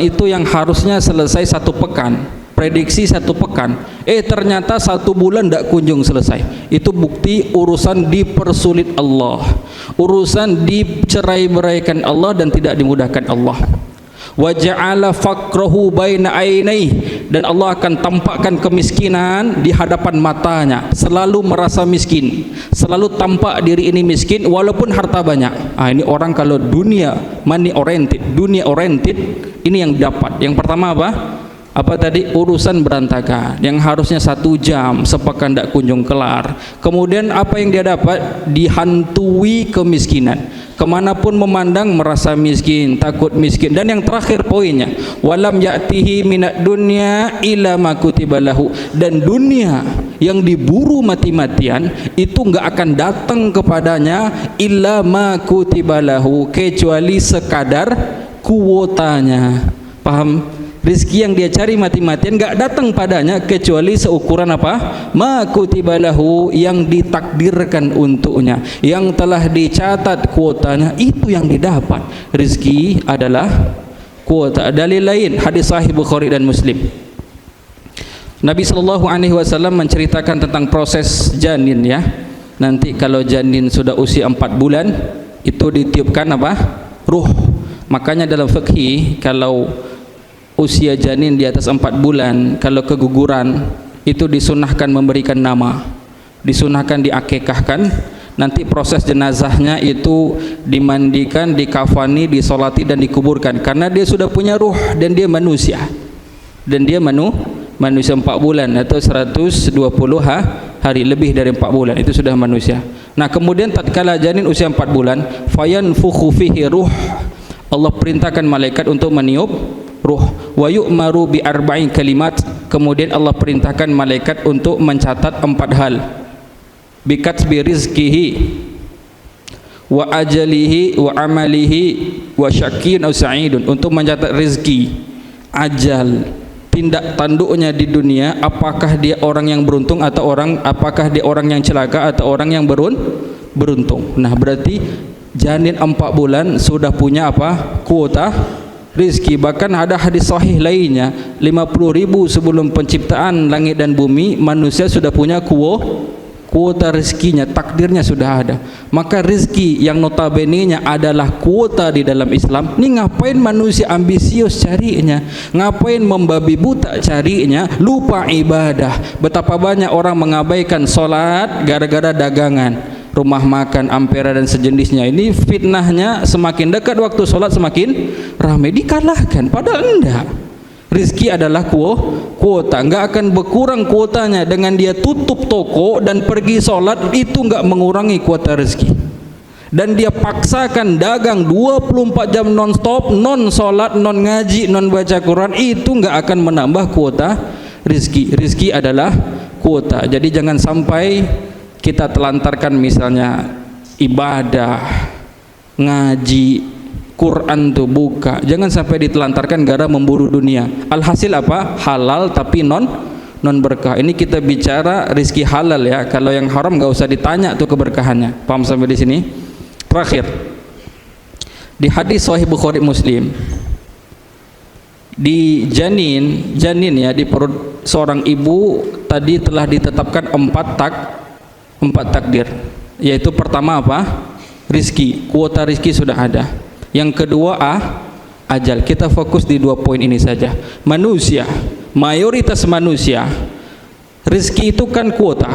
itu yang harusnya selesai 1 pekan, prediksi 1 pekan, ternyata 1 bulan tidak kunjung selesai. Itu bukti urusan dipersulit Allah, urusan dicerai-beraikan Allah dan tidak dimudahkan Allah. Wa ja'ala faqrahu baina ainaihi, dan Allah akan tampakkan kemiskinan di hadapan matanya. Selalu merasa miskin, selalu tampak diri ini miskin walaupun harta banyak. Ini orang kalau money oriented, dunia oriented, ini yang dapat. Yang pertama apa tadi? Urusan berantakan yang harusnya 1 jam sepekan tidak kunjung kelar. Kemudian apa yang dia dapat? Dihantui kemiskinan, kemanapun memandang merasa miskin, takut miskin. Dan yang terakhir poinnya, walam ya'tihi minad dunya illa ma kutiba lahu, dan dunia yang diburu mati-matian itu enggak akan datang kepadanya illa ma kutiba lahu, kecuali sekadar kuotanya. Paham? Rizki yang dia cari mati-matian enggak datang padanya kecuali seukuran apa? Ma kutiba lahu, yang ditakdirkan untuknya, yang telah dicatat kuotanya, itu yang didapat. Rizki adalah kuota. Dalil lain, hadis sahih Bukhari dan Muslim. Nabi sallallahu alaihi wasallam menceritakan tentang proses janin ya. Nanti kalau janin sudah usia 4 bulan itu ditiupkan apa? Ruh. Makanya dalam fikih kalau usia janin di atas 4 bulan, kalau keguguran itu disunahkan memberikan nama, disunahkan diakikahkan. Nanti proses jenazahnya itu dimandikan, dikafani, disolati dan dikuburkan, karena dia sudah punya ruh dan dia manusia, manusia 4 bulan atau 120 hari, lebih dari 4 bulan itu sudah manusia. Nah kemudian tatkala janin usia 4 bulan, fayanfukhu fihi ruh, Allah perintahkan malaikat untuk meniup ruh. Wa yu'maru bi arba'in kalimat, kemudian Allah perintahkan malaikat untuk mencatat 4 hal. Bi katbi rizqihi wa ajalihi wa amalihi wa syaqiyyun aw sa'idun, untuk mencatat rezeki, ajal, tindak tanduknya di dunia, apakah dia orang yang beruntung atau apakah dia orang yang celaka atau orang yang beruntung. Nah berarti janin 4 bulan sudah punya apa? Kuota rizki. Bahkan ada hadis sahih lainnya, 50.000 sebelum penciptaan langit dan bumi, manusia sudah punya kuota rezekinya, takdirnya sudah ada. Maka rezeki yang notabene-nya adalah kuota di dalam Islam, ini ngapain manusia ambisius carinya, ngapain membabi buta carinya, lupa ibadah. Betapa banyak orang mengabaikan sholat gara-gara dagangan, rumah makan, ampera dan sejenisnya. Ini fitnahnya, semakin dekat waktu sholat semakin ramai, dikalahkan. Padahal enggak, rizki adalah kuota, enggak akan berkurang kuotanya dengan dia tutup toko dan pergi sholat, itu enggak mengurangi kuota rizki. dan dia paksakan dagang 24 jam non-stop, non sholat, non ngaji, non baca Quran, itu nggak akan menambah kuota rizki. Rizki adalah kuota. Jadi jangan sampai kita telantarkan misalnya ibadah, ngaji, Quran tuh buka, jangan sampai ditelantarkan gara memburu dunia. Alhasil apa? Halal tapi non berkah. Ini kita bicara rizki halal ya. Kalau yang haram nggak usah ditanya tuh keberkahannya. Paham sampai di sini? Terakhir, di hadis Sahih Bukhari Muslim, di janin ya, di perut seorang ibu tadi telah ditetapkan 4 takdir, yaitu pertama apa? Rizki, kuota rizki sudah ada. Yang kedua ajal. Kita fokus di 2 poin ini saja. Manusia, mayoritas manusia, rizki itu kan kuota,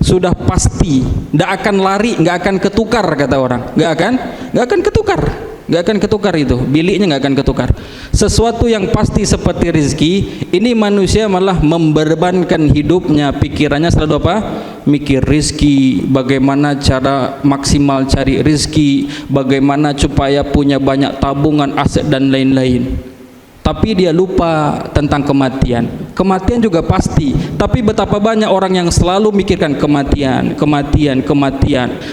sudah pasti, nggak akan lari, nggak akan ketukar, kata orang, nggak akan ketukar itu, biliknya nggak akan ketukar. Sesuatu yang pasti seperti rizki, ini manusia malah membebankan hidupnya, pikirannya selalu apa? Mikir rizki, bagaimana cara maksimal cari rizki, bagaimana supaya punya banyak tabungan, aset dan lain-lain. Tapi dia lupa tentang kematian. Kematian juga pasti, tapi betapa banyak orang yang selalu mikirkan kematian.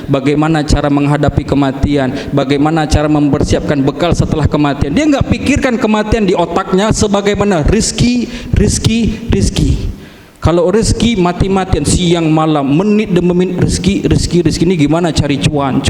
Bagaimana cara menghadapi kematian, bagaimana cara mempersiapkan bekal setelah kematian. Dia nggak pikirkan kematian di otaknya sebagaimana rizki. Kalau rezeki mati-matian, siang malam, menit demi menit, rezeki ini gimana cari cuan,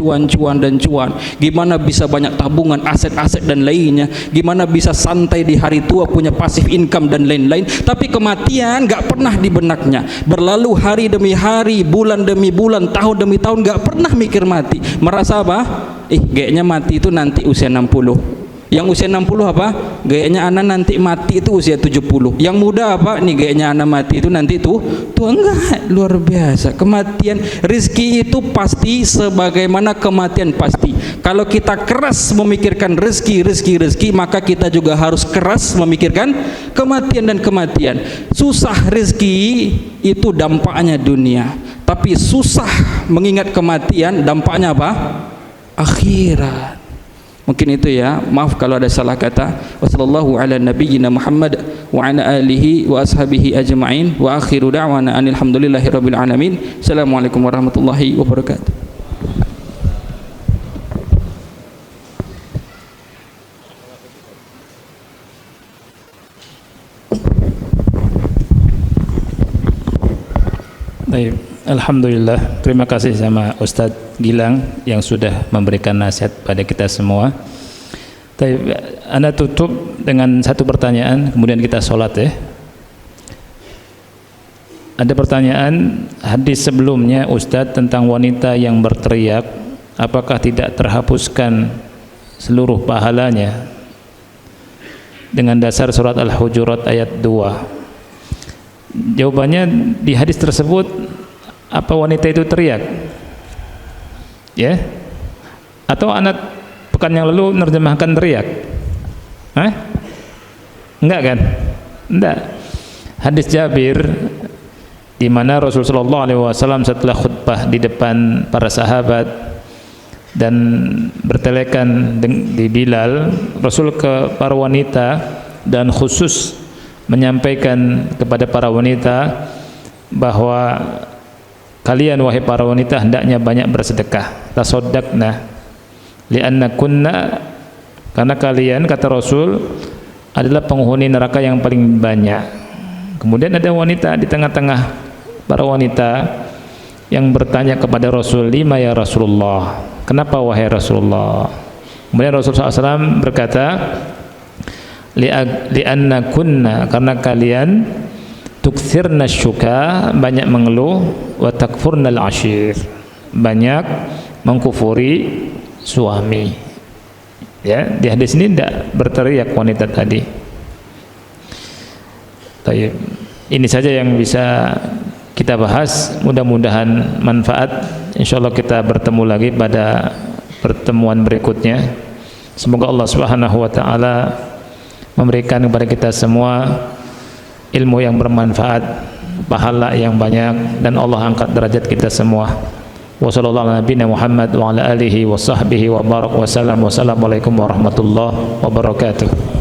gimana bisa banyak tabungan, aset-aset dan lainnya, gimana bisa santai di hari tua, punya pasif income dan lain-lain. Tapi kematian gak pernah di benaknya. Berlalu hari demi hari, bulan demi bulan, tahun demi tahun, gak pernah mikir mati. Merasa apa? Kayaknya mati itu nanti usia 60. Yang usia 60 apa? Gayanya anak nanti mati itu usia 70. Yang muda apa? Nih gayanya anak mati itu nanti tuh enggak, luar biasa. Kematian, rizki itu pasti sebagaimana kematian pasti. Kalau kita keras memikirkan rezeki, maka kita juga harus keras memikirkan kematian dan kematian. Susah rezeki itu dampaknya dunia, tapi susah mengingat kematian dampaknya apa? Akhirat. Mungkin itu ya, maaf kalau ada salah kata. Wassallallahu ala nabiyyina Muhammad wa ala alihi wa ashabihi ajma'in wa akhiru da'wana anil hamdulillahi rabbil alamin. Assalamualaikum warahmatullahi wabarakatuh. Baik, alhamdulillah. Terima kasih sama Ustadz Gilang yang sudah memberikan nasihat pada kita semua. Anda tutup dengan satu pertanyaan, kemudian kita sholat ya. Ada pertanyaan, hadis sebelumnya Ustadz tentang wanita yang berteriak, apakah tidak terhapuskan seluruh pahalanya dengan dasar surat Al-Hujurat ayat 2? Jawabannya, di hadis tersebut apa wanita itu teriak? Ya? Atau anak pekan yang lalu menerjemahkan teriak? Enggak kan? Enggak. Hadis Jabir di mana Rasulullah SAW setelah khutbah di depan para sahabat dan bertelekan di Bilal, Rasul ke para wanita dan khusus menyampaikan kepada para wanita bahwa kalian wahai para wanita hendaknya banyak bersedekah, tasaddaqna li'anna kunna, karena kalian, kata Rasul, adalah penghuni neraka yang paling banyak. Kemudian ada wanita di tengah-tengah para wanita yang bertanya kepada Rasul, lima ya Rasulullah, kenapa wahai Rasulullah? Kemudian Rasulullah SAW berkata, li'anna kunna, karena kalian tukthirna syuka, banyak mengeluh, wa takfurnal ashir, banyak mengkufuri suami. Ya, di hadis ini tidak berteriak wanita tadi. Baik, ini saja yang bisa kita bahas. Mudah-mudahan manfaat. Insyaallah kita bertemu lagi pada pertemuan berikutnya. Semoga Allah Subhanahu wa taala memberikan kepada kita semua ilmu yang bermanfaat, pahala yang banyak, dan Allah angkat derajat kita semua. Wa sallallahu ala nabiyina Muhammad wa ala alihi wa sahbihi wa barak wa sallam. Wassalamualaikum warahmatullahi wabarakatuh.